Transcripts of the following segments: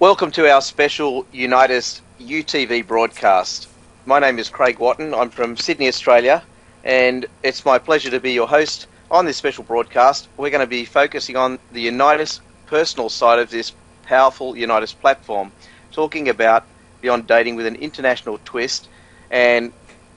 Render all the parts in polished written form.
Welcome to our special Unitas UTV broadcast. My name is Craig Watton. I'm from Sydney, Australia, and it's my pleasure to be your host on this special broadcast. We're going to be focusing on the Unitas personal side of this powerful Unitas platform, talking about Beyond Dating with an international twist. And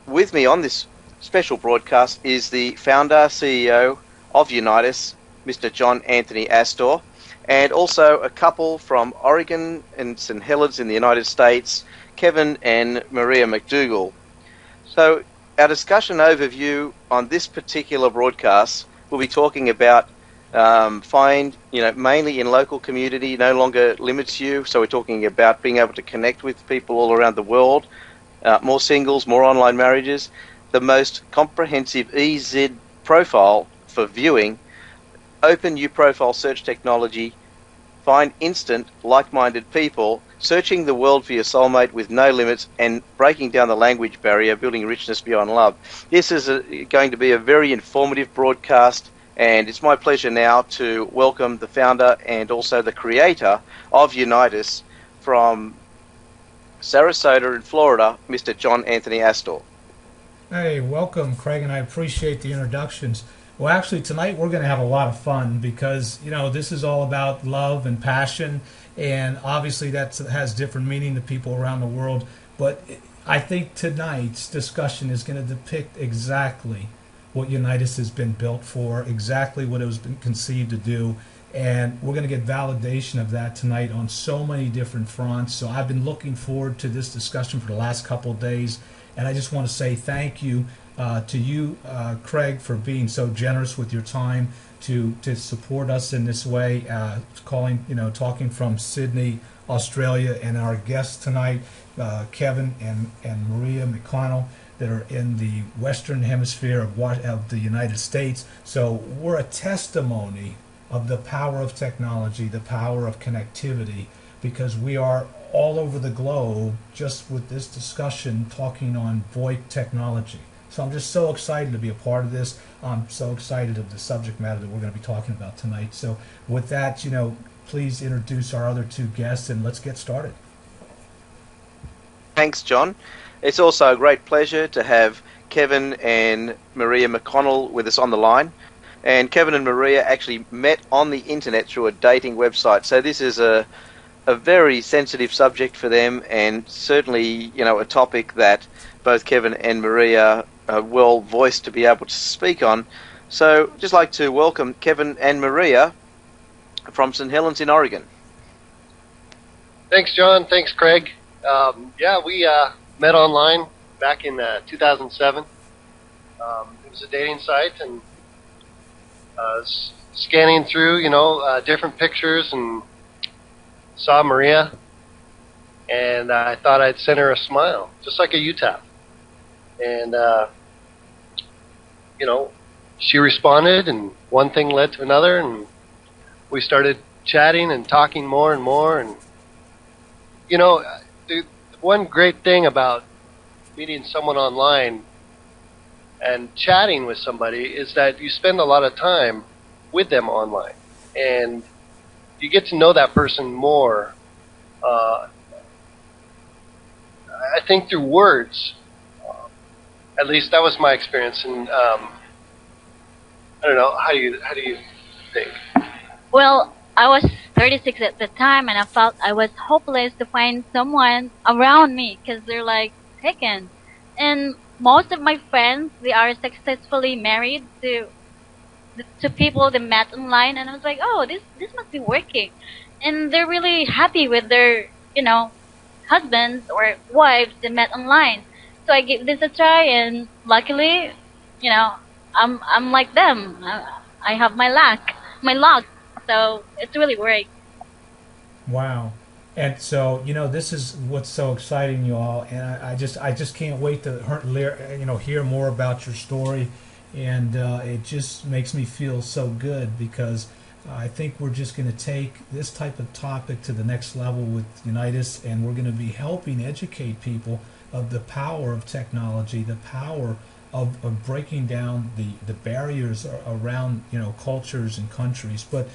with me on this special broadcast is the founder, CEO of Unitas, Mr. John Anthony Astor, and also a couple from Oregon and St. Helens in the United States, Kevin and Maria McDougall. So our discussion overview on this particular broadcast, we'll be talking about mainly in local community, no longer limits you. So we're talking about being able to connect with people all around the world, more singles, more online marriages, the most comprehensive EZ profile for viewing, open new profile search technology, find instant like-minded people, searching the world for your soulmate with no limits, and breaking down the language barrier, building richness beyond love. This is going to be a very informative broadcast, and it's my pleasure now to welcome the founder and also the creator of Unitas from Sarasota in Florida, Mr. John Anthony Astor. Hey, welcome, Craig, and I appreciate the introductions. Well, actually, tonight we're going to have a lot of fun because, this is all about love and passion, and obviously that has different meaning to people around the world. But I think tonight's discussion is going to depict exactly what Unitas has been built for, exactly what it was been conceived to do, and we're going to get validation of that tonight on so many different fronts. So I've been looking forward to this discussion for the last couple of days, and I just want to say thank you to you, Craig, for being so generous with your time to support us in this way. Talking from Sydney, Australia, and our guests tonight, Kevin and Maria McConnell, that are in the Western Hemisphere of the United States. So we're a testimony of the power of technology, the power of connectivity, because we are all over the globe just with this discussion talking on VoIP technology. So I'm just so excited to be a part of this. I'm so excited of the subject matter that we're going to be talking about tonight. So with that, please introduce our other two guests and let's get started. Thanks, John. It's also a great pleasure to have Kevin and Maria McConnell with us on the line. And Kevin and Maria actually met on the internet through a dating website. So this is a very sensitive subject for them, and certainly, a topic that both Kevin and Maria are well voiced to be able to speak on. So just like to welcome Kevin and Maria from St. Helens in Oregon. Thanks, John. Thanks, Craig. We met online back in 2007. It was a dating site, and scanning through, different pictures, and saw Maria, and I thought I'd send her a smile, just like a UTAP. And, she responded, and one thing led to another, and we started chatting and talking more and more. And, the one great thing about meeting someone online and chatting with somebody is that you spend a lot of time with them online, and you get to know that person more, I think, through words. At least that was my experience, and I don't know. How do you think? Well, I was 36 at the time, and I felt I was hopeless to find someone around me because they're like taken. And most of my friends, they are successfully married to people they met online, and I was like, oh, this must be working, and they're really happy with their husbands or wives they met online. So I gave this a try, and luckily, I'm like them. I have my luck. So it's really worked. Wow. And so, this is what's so exciting, you all, and I just can't wait to hear more about your story, and it just makes me feel so good because I think we're just going to take this type of topic to the next level with Unitas, and we're going to be helping educate people of the power of technology, the power of breaking down the barriers around cultures and countries. But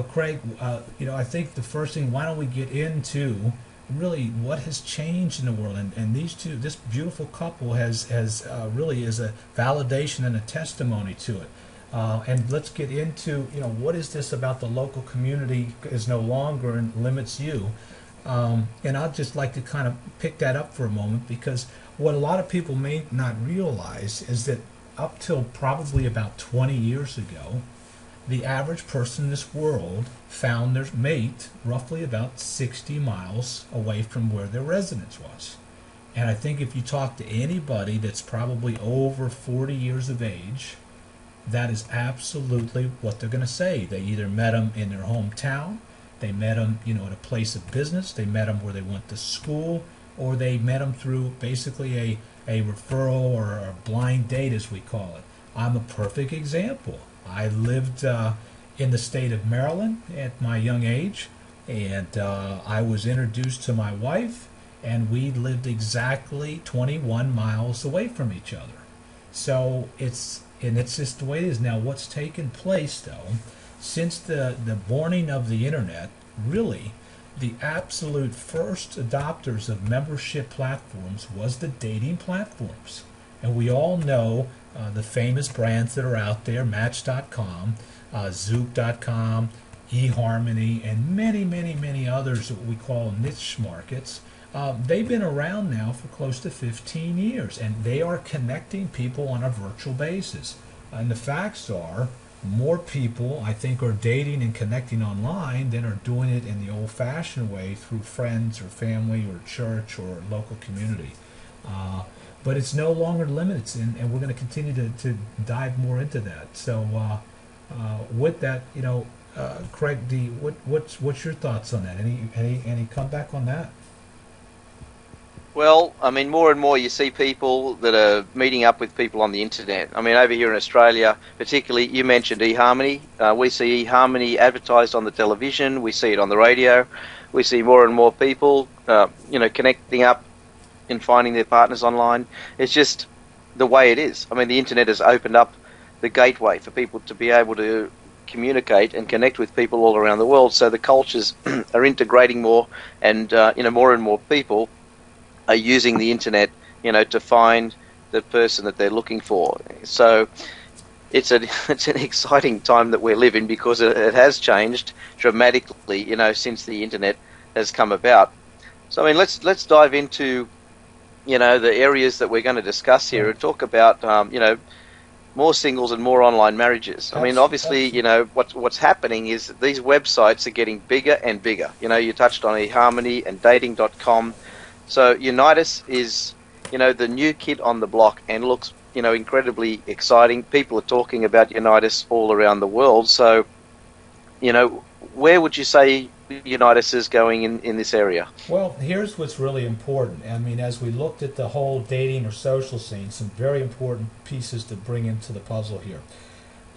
Craig, I think the first thing, why don't we get into really what has changed in the world, and this beautiful couple has really is a validation and a testimony to it. And let's get into what is this about the local community is no longer and limits you. And I'd just like to kind of pick that up for a moment, because what a lot of people may not realize is that up till probably about 20 years ago, the average person in this world found their mate roughly about 60 miles away from where their residence was. And I think if you talk to anybody that's probably over 40 years of age, that is absolutely what they're going to say. They either met them in their hometown, they met them, at a place of business, they met them where they went to school, or they met them through basically a referral or a blind date, as we call it. I'm a perfect example. I lived in the state of Maryland at my young age, and I was introduced to my wife, and we lived exactly 21 miles away from each other. So it's just the way it is. Now, what's taken place, though, since the borning of the internet, really, the absolute first adopters of membership platforms was the dating platforms. And we all know the famous brands that are out there, Match.com, Zoop.com, eHarmony, and many, many, many others that we call niche markets. They've been around now for close to 15 years, and they are connecting people on a virtual basis. And the facts are, more people, I think, are dating and connecting online than are doing it in the old-fashioned way through friends or family or church or local community. But it's no longer limited, and we're going to continue to dive more into that. So with that, Craig, what's your thoughts on that? Any comeback on that? Well, I mean, more and more you see people that are meeting up with people on the internet. I mean, over here in Australia, particularly, you mentioned eHarmony. We see eHarmony advertised on the television. We see it on the radio. We see more and more people, connecting up and finding their partners online. It's just the way it is. I mean, the internet has opened up the gateway for people to be able to communicate and connect with people all around the world. So the cultures are integrating more, and more and more people are using the internet, to find the person that they're looking for. So it's an exciting time that we're living, because it has changed dramatically, since the internet has come about. So I mean, let's dive into, the areas that we're going to discuss here and talk about, more singles and more online marriages. I mean, obviously, what's happening is that these websites are getting bigger and bigger. You touched on eHarmony and Dating.com. So Unitas is, the new kid on the block, and looks, incredibly exciting. People are talking about Unitas all around the world. So, where would you say Unitas is going in this area? Well, here's what's really important. I mean, as we looked at the whole dating or social scene, some very important pieces to bring into the puzzle here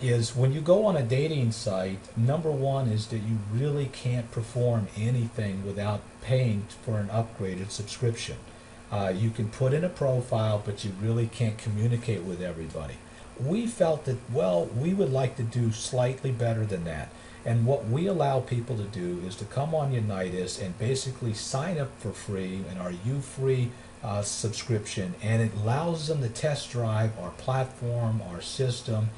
is when you go on a dating site, number one is that you really can't perform anything without paying for an upgraded subscription. You can put in a profile, but you really can't communicate with everybody. We felt that, we would like to do slightly better than that. And what we allow people to do is to come on Unitas and basically sign up for free in our U-Free subscription, and it allows them to test drive our platform, our system,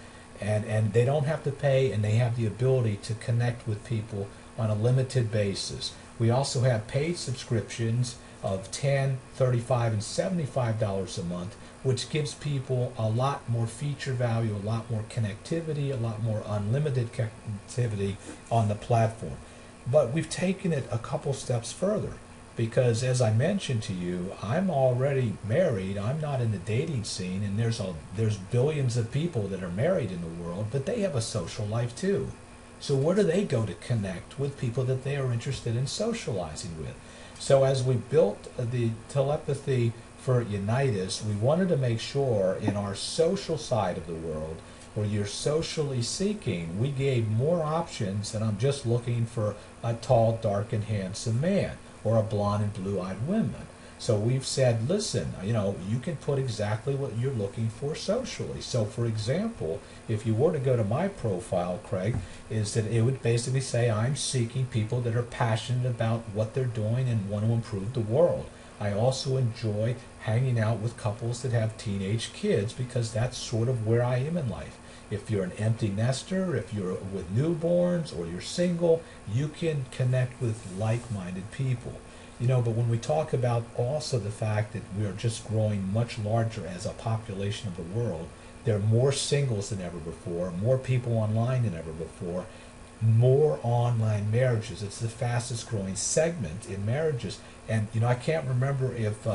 and they don't have to pay, and they have the ability to connect with people on a limited basis. We also have paid subscriptions of $10, $35, and $75 a month, which gives people a lot more feature value, a lot more connectivity, a lot more unlimited connectivity on the platform. But we've taken it a couple steps further, because as I mentioned to you, I'm already married. I'm not in the dating scene, and there's billions of people that are married in the world, but they have a social life too. So where do they go to connect with people that they are interested in socializing with? So as we built the telepathy for Unitas, we wanted to make sure in our social side of the world, where you're socially seeking, we gave more options than I'm just looking for a tall, dark, and handsome man, or a blonde and blue-eyed woman. So we've said, listen, you can put exactly what you're looking for socially. So for example, if you were to go to my profile, Craig, is that it would basically say I'm seeking people that are passionate about what they're doing and want to improve the world. I also enjoy hanging out with couples that have teenage kids because that's sort of where I am in life. If you're an empty nester, if you're with newborns, or you're single, you can connect with like-minded people. But when we talk about also the fact that we are just growing much larger as a population of the world, there are more singles than ever before, more people online than ever before, more online marriages. It's the fastest growing segment in marriages. And, I can't remember if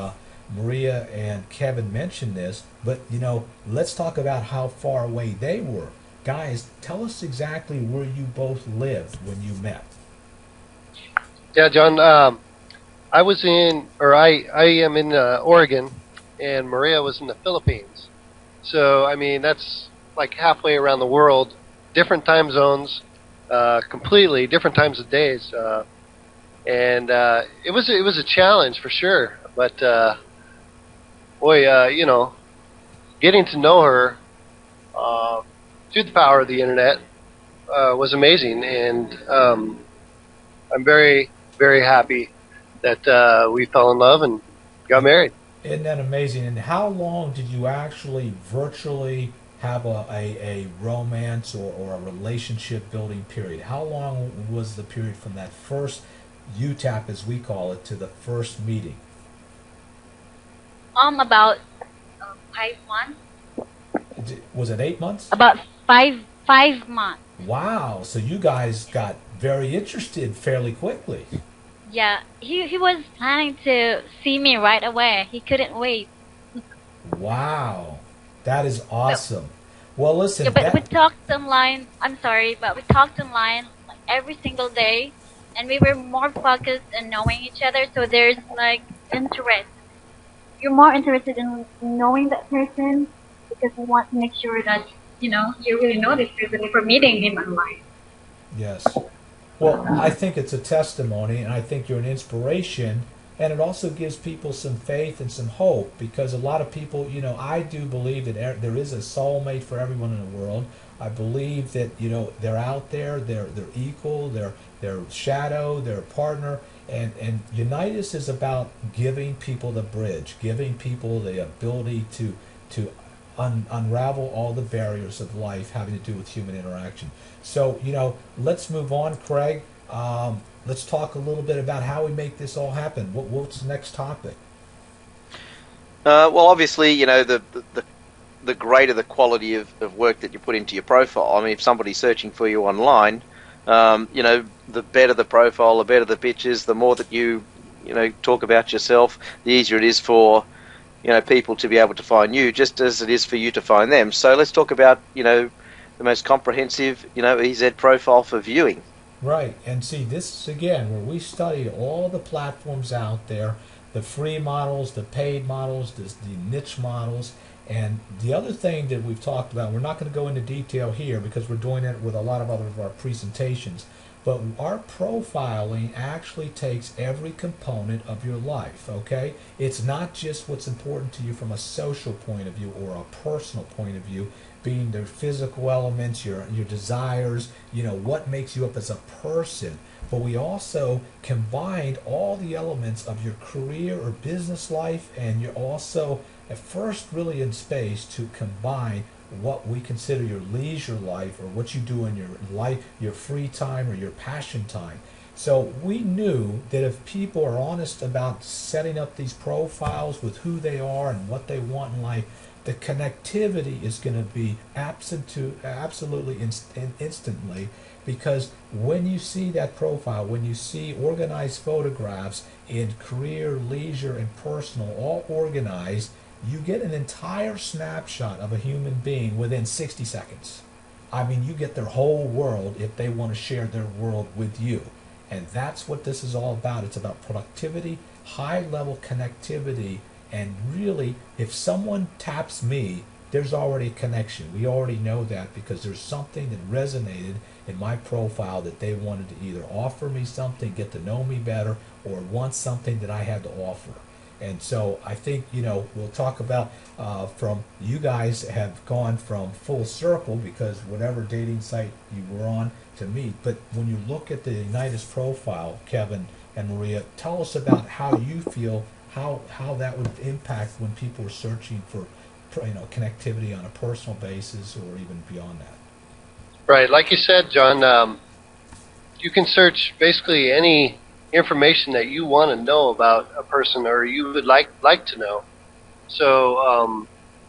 Maria and Kevin mentioned this, but, let's talk about how far away they were. Guys, tell us exactly where you both lived when you met. Yeah, John, I am in Oregon, and Maria was in the Philippines. So, that's like halfway around the world, different time zones, completely different times of days. And it was a challenge for sure. But, getting to know her through the power of the internet was amazing. And I'm very, very happy that we fell in love and got married. Isn't that amazing? And how long did you actually virtually have a romance or a relationship building period? How long was the period from that first UTAP, as we call it, to the first meeting? About 5 months. Was it 8 months? About five months. Wow! So you guys got very interested fairly quickly. Yeah, he was planning to see me right away. He couldn't wait. Wow, that is awesome. Well, listen. Yeah, but we talked online. I'm sorry, but we talked online like every single day, and we were more focused in knowing each other. So there's like interest. You're more interested in knowing that person because you want to make sure that you really know this person before meeting him online. Yes. Well, I think it's a testimony, and I think you're an inspiration, and it also gives people some faith and some hope, because a lot of people, I do believe that there is a soulmate for everyone in the world. I believe that, they're out there, they're equal, they're shadow, they're partner, and Unitas is about giving people the bridge, giving people the ability to unravel all the barriers of life having to do with human interaction. So, let's move on, Craig. Let's talk a little bit about how we make this all happen. What's the next topic? Well, obviously, the greater the quality of work that you put into your profile. I mean, if somebody's searching for you online, the better the profile, the better the pictures, the more that you talk about yourself, the easier it is for people to be able to find you, just as it is for you to find them. So let's talk about the most comprehensive EZ profile for viewing. Right, and see, this is again where we studied all the platforms out there, the free models, the paid models, the niche models, and the other thing that we've talked about, we're not going to go into detail here because we're doing it with a lot of other of our presentations, but our profiling actually takes every component of your life, okay? It's not just what's important to you from a social point of view or a personal point of view, being the physical elements, your desires, what makes you up as a person. But we also combined all the elements of your career or business life, and you're also at first really in space to combine what we consider your leisure life or what you do in your life, your free time or your passion time. So we knew that if people are honest about setting up these profiles with who they are and what they want in life, the connectivity is going to be absolutely instantly, because when you see that profile, when you see organized photographs in career, leisure, and personal, all organized, you get an entire snapshot of a human being within 60 seconds. I mean, you get their whole world if they want to share their world with you. And that's what this is all about. It's about productivity, high-level connectivity, and really, if someone taps me, there's already a connection. We already know that because there's something that resonated in my profile that they wanted to either offer me something, get to know me better, or want something that I had to offer. And so I think, we'll talk about from you guys have gone from full circle because whatever dating site you were on to meet. But when you look at the Unitas profile, Kevin and Maria, tell us about how you feel, how that would impact when people are searching for connectivity on a personal basis or even beyond that. Right, like you said, John, you can search basically any information that you want to know about a person or you would like to know. So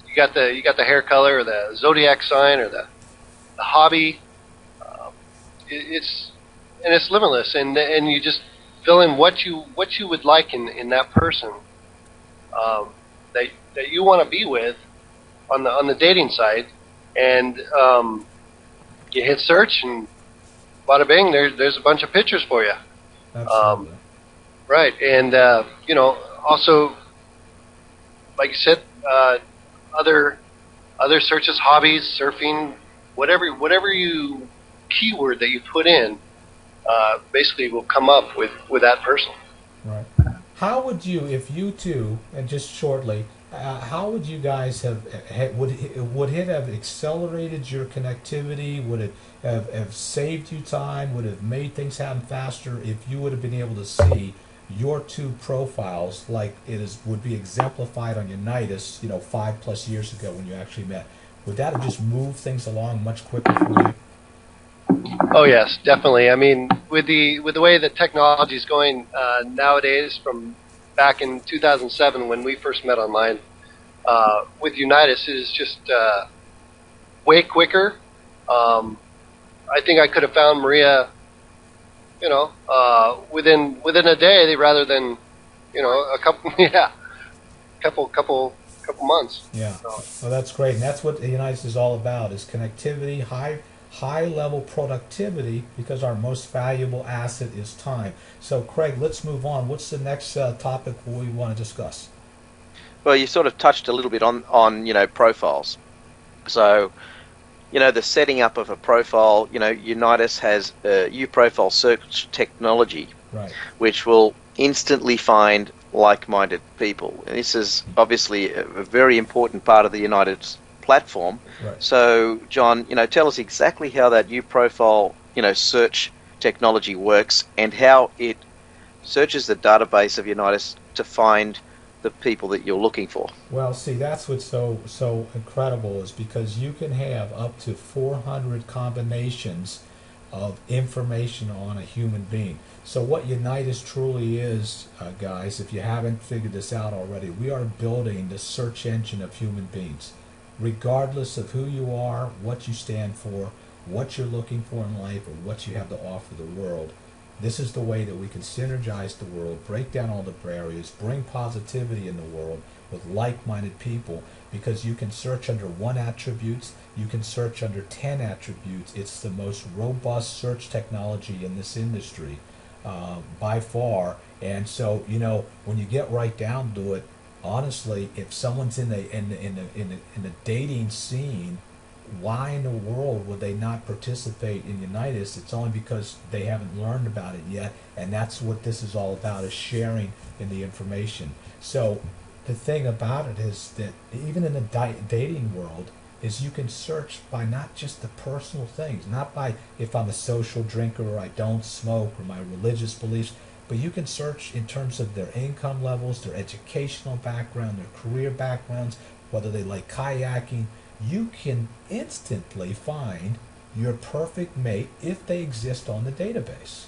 you got the hair color or the zodiac sign or the hobby. It's limitless, and you just fill in what you would like in that person that you want to be with on the dating site, and you hit search and bada bing, there's a bunch of pictures for you. Absolutely. Right, and also, like you said, other searches, hobbies, surfing, whatever you keyword that you put in, basically will come up with that person. Right. How would you, if you two, and just shortly, how would you guys would it have accelerated your connectivity? Would it have saved you time? Would it have made things happen faster if you would have been able to see your two profiles like would be exemplified on Unitas, 5+ years ago when you actually met? Would that have just moved things along much quicker for you? Oh yes, definitely. I mean, with the way that technology is going nowadays, from back in 2007 when we first met online, with Unitas, it is just way quicker. I think I could have found Maria, within a day rather than, a couple months. Yeah. So. Well, that's great, and that's what Unitas is all about: is connectivity, high level productivity, because our most valuable asset is time. So, Craig, let's move on. What's the next topic we want to discuss? Well, you sort of touched a little bit on profiles. So, the setting up of a profile, Unitas has a UProfile search technology, right, which will instantly find like-minded people. And this is obviously a very important part of the Unitas platform. Right. So, John, tell us exactly how that UProfile, search technology works and how it searches the database of Unitas to find the people that you're looking for. Well, see, that's what's so incredible, is because you can have up to 400 combinations of information on a human being. So what Unitas truly is, guys, if you haven't figured this out already, we are building the search engine of human beings. Regardless of who you are, what you stand for, what you're looking for in life, or what you have to offer the world, this is the way that we can synergize the world, break down all the barriers, bring positivity in the world with like-minded people, because you can search under 1 attribute, you can search under 10 attributes. It's the most robust search technology in this industry by far. And so, when you get right down to it, honestly, if someone's in the dating scene, why in the world would they not participate in Unitas? It's only because they haven't learned about it yet, and that's what this is all about, is sharing in the information. So the thing about it is that even in the dating world, is you can search by not just the personal things, not by if I'm a social drinker or I don't smoke or my religious beliefs, but you can search in terms of their income levels, their educational background, their career backgrounds, whether they like kayaking. You can instantly find your perfect mate if they exist on the database.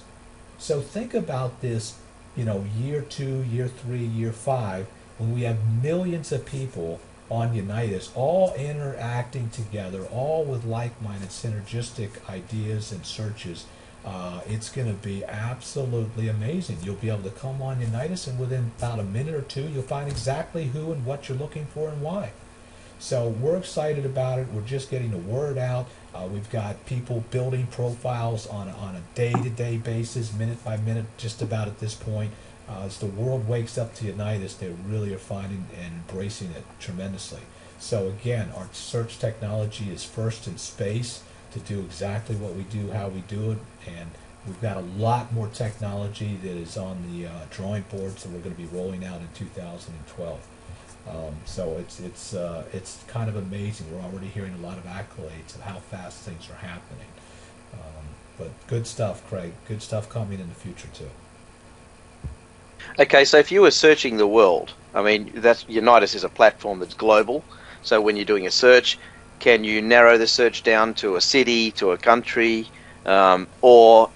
So think about this, year 2, year 3, year 5, when we have millions of people on Unitas, all interacting together, all with like-minded synergistic ideas and searches. It's going to be absolutely amazing. You'll be able to come on Unitas, and within about a minute or two, you'll find exactly who and what you're looking for and why. So we're excited about it. We're just getting the word out. We've got people building profiles on a day-to-day basis, minute by minute, just about at this point. As the world wakes up to Unitas, they really are finding and embracing it tremendously. So again, our search technology is first in space to do exactly what we do, how we do it, and We've got a lot more technology that is on the drawing boards that we're going to be rolling out in 2012. So it's kind of amazing. We're already hearing a lot of accolades of how fast things are happening. But good stuff, Craig. Good stuff coming in the future too. Okay, so if you were searching the world, I mean, that's Unitas is a platform that's global. So when you're doing a search, can you narrow the search down to a city, to a country, or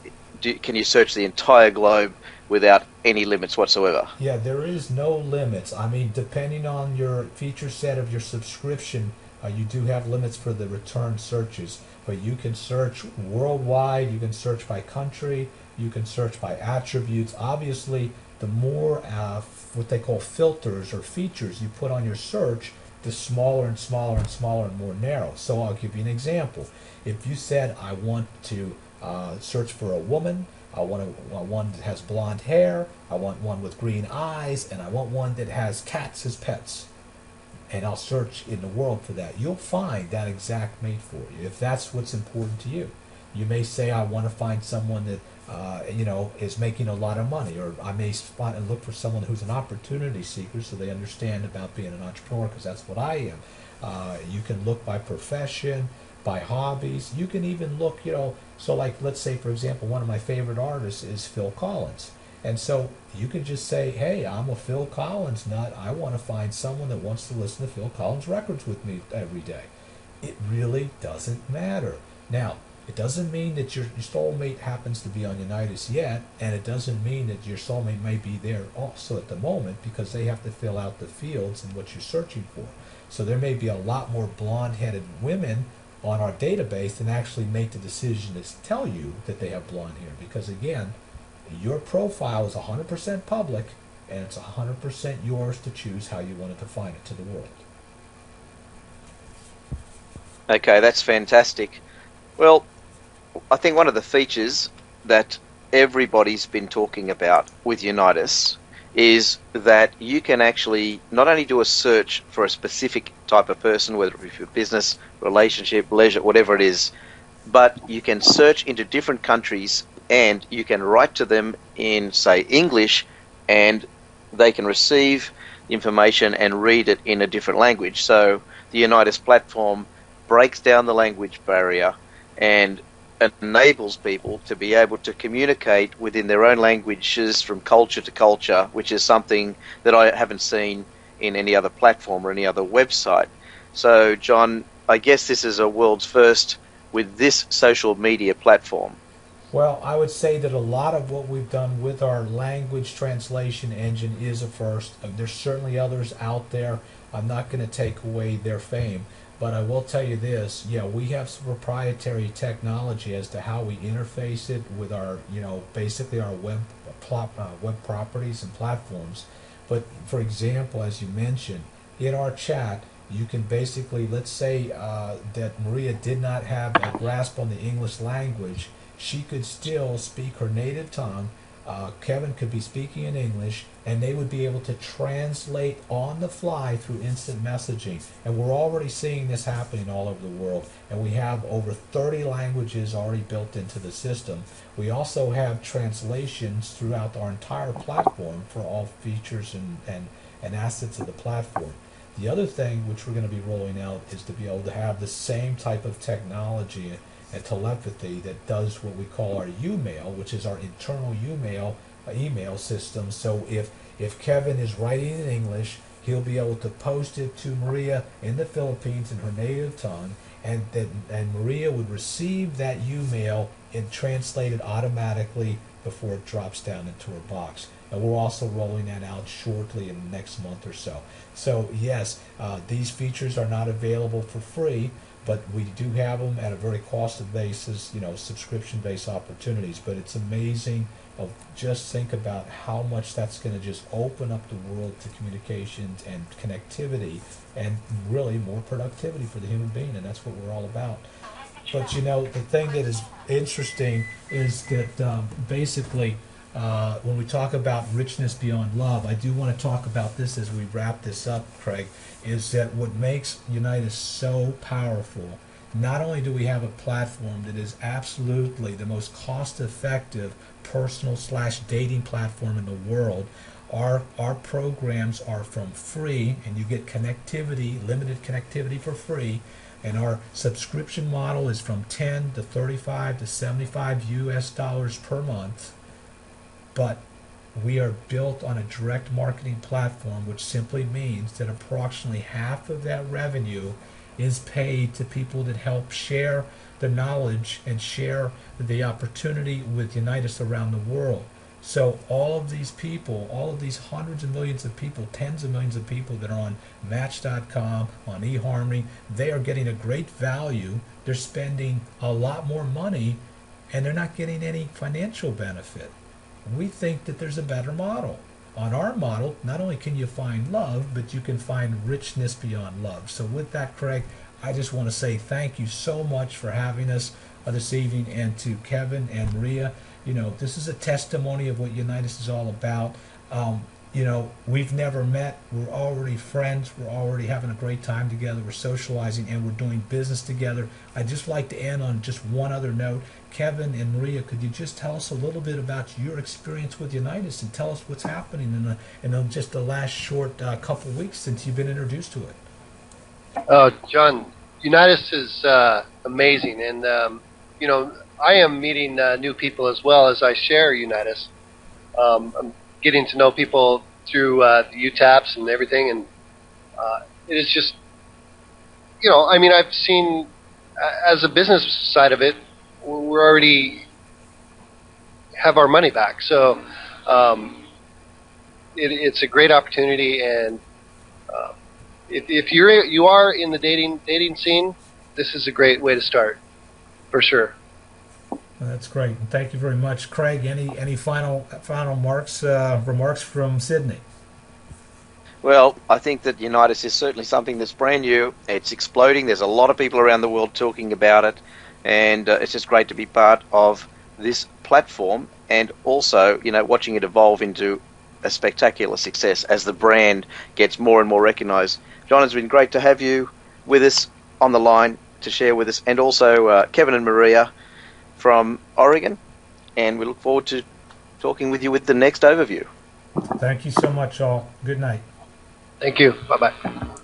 can you search the entire globe without any limits whatsoever? Yeah, there is no limits. I mean, depending on your feature set of your subscription, you do have limits for the return searches, but you can search worldwide, you can search by country, you can search by attributes. Obviously, the more what they call filters or features you put on your search, the smaller and smaller and smaller and more narrow. So I'll give you an example. If you said, I want to search for a woman, I want one that has blonde hair, I want one with green eyes, and I want one that has cats as pets. And I'll search in the world for that. You'll find that exact mate for you, if that's what's important to you. You may say, I want to find someone that is making a lot of money, or I may spot and look for someone who's an opportunity seeker so they understand about being an entrepreneur, because that's what I am. You can look by profession, by hobbies. You can even look, so like, let's say, for example, one of my favorite artists is Phil Collins. And so you can just say, hey, I'm a Phil Collins nut. I want to find someone that wants to listen to Phil Collins records with me every day. It really doesn't matter. Now, it doesn't mean that your soulmate happens to be on Unitas yet, and it doesn't mean that your soulmate may be there also at the moment, because they have to fill out the fields and what you're searching for. So there may be a lot more blonde-headed women on our database than actually make the decision to tell you that they have blonde hair, because again, your profile is 100% public, and it's 100% yours to choose how you want to define it to the world. Okay, that's fantastic. Well, I think one of the features that everybody's been talking about with Unitas is that you can actually not only do a search for a specific type of person, whether it be for business, relationship, leisure, whatever it is, but you can search into different countries and you can write to them in, say, English, and they can receive information and read it in a different language. So the Unitas platform breaks down the language barrier and enables people to be able to communicate within their own languages from culture to culture, which is something that I haven't seen in any other platform or any other website. So, John, I guess this is a world's first with this social media platform. Well, I would say that a lot of what we've done with our language translation engine is a first. There's certainly others out there. I'm not going to take away their fame. But I will tell you this, we have some proprietary technology as to how we interface it with our, basically our web properties and platforms. But for example, as you mentioned, in our chat, you can basically, let's say that Maria did not have a grasp on the English language, she could still speak her native tongue. Kevin could be speaking in English, and they would be able to translate on the fly through instant messaging. And we're already seeing this happening all over the world. And we have over 30 languages already built into the system. We also have translations throughout our entire platform for all features and assets of the platform. The other thing which we're going to be rolling out is to be able to have the same type of technology and telepathy that does what we call our U-mail, which is our internal email system. So if Kevin is writing in English, he'll be able to post it to Maria in the Philippines in her native tongue, and Maria would receive that U-mail and translate it automatically before it drops down into her box. And we're also rolling that out shortly in the next month or so. So yes, these features are not available for free, but we do have them at a very costly basis, subscription-based opportunities. But it's amazing. Just think about how much that's going to just open up the world to communications and connectivity, and really more productivity for the human being, and that's what we're all about. But the thing that is interesting is that basically when we talk about richness beyond love, I do want to talk about this as we wrap this up, Craig, is that what makes Unitas so powerful not only do we have a platform that is absolutely the most cost-effective personal/dating platform in the world, our programs are from free, and you get connectivity, limited connectivity for free, and our subscription model is from 10 to 35 to 75 US dollars per month. But we are built on a direct marketing platform, which simply means that approximately half of that revenue is paid to people that help share the knowledge and share the opportunity with Unitas around the world. So all of these people, all of these hundreds of millions of people, tens of millions of people that are on Match.com, on eHarmony, they are getting a great value. They're spending a lot more money, and they're not getting any financial benefit. We think that there's a better model. On our model, not only can you find love, but you can find richness beyond love. So with that, Craig, I just want to say thank you so much for having us this evening, and to Kevin and Maria. You know, this is a testimony of what Unitas is all about. You know, we've never met. We're already friends. We're already having a great time together. We're socializing, and we're doing business together. I'd just like to end on just one other note. Kevin and Maria, could you just tell us a little bit about your experience with Unitas, and tell us what's happening in just the last short couple weeks since you've been introduced to it? John, Unitas is amazing, and you know, I am meeting new people as well as I share Unitas. I'm getting to know people through the UTAPs and everything, and it is just, you know, I mean, I've seen, as a business side of it, we're already have our money back. So it's a great opportunity, and if you are in the dating scene, this is a great way to start, for sure. Well, that's great. And thank you very much, Craig. Any final remarks from Sydney? Well, I think that Unitas is certainly something that's brand new. It's exploding. There's a lot of people around the world talking about it, and it's just great to be part of this platform, and also, you know, watching it evolve into a spectacular success as the brand gets more and more recognized. John, it's been great to have you with us on the line to share with us, and also Kevin and Maria from Oregon, and we look forward to talking with you with the next overview. Thank you so much, all. Good night. Thank you. Bye-bye.